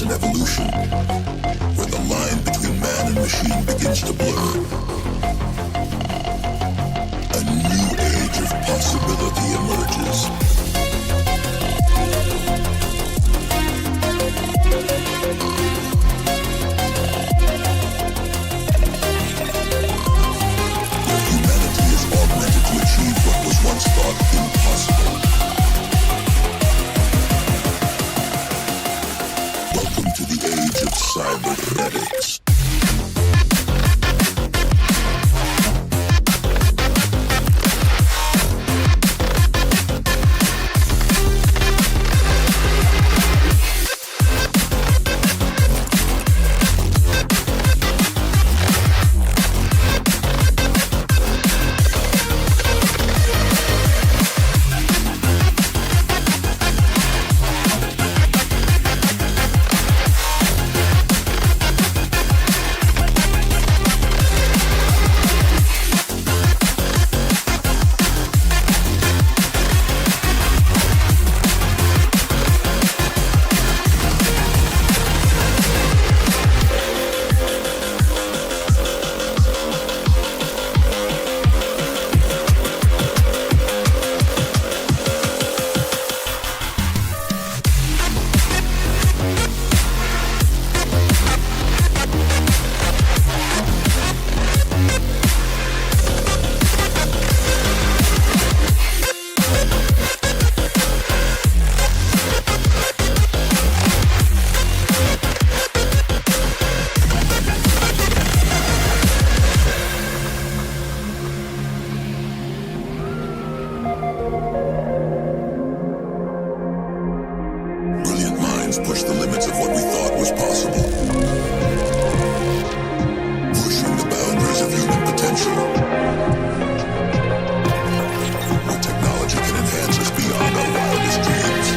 constant evolution, where the line between man and machine begins to blur. A new age of possibility emerges. Where humanity is augmented to achieve what was once thought impossible. Welcome to the age of cybernetics. Push the limits of what we thought was possible. Pushing the boundaries of human potential. Where technology can enhance us beyond our wildest dreams.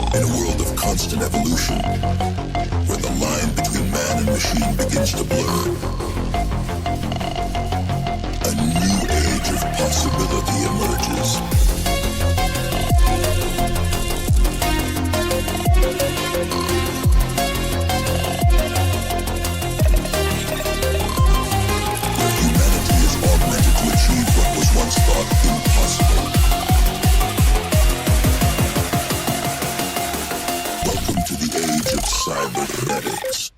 In a world of constant evolution, where the line between man and machine begins to blur, a new age of possibility emerges. Where humanity is augmented to achieve what was once thought impossible. Welcome to the age of cybernetics.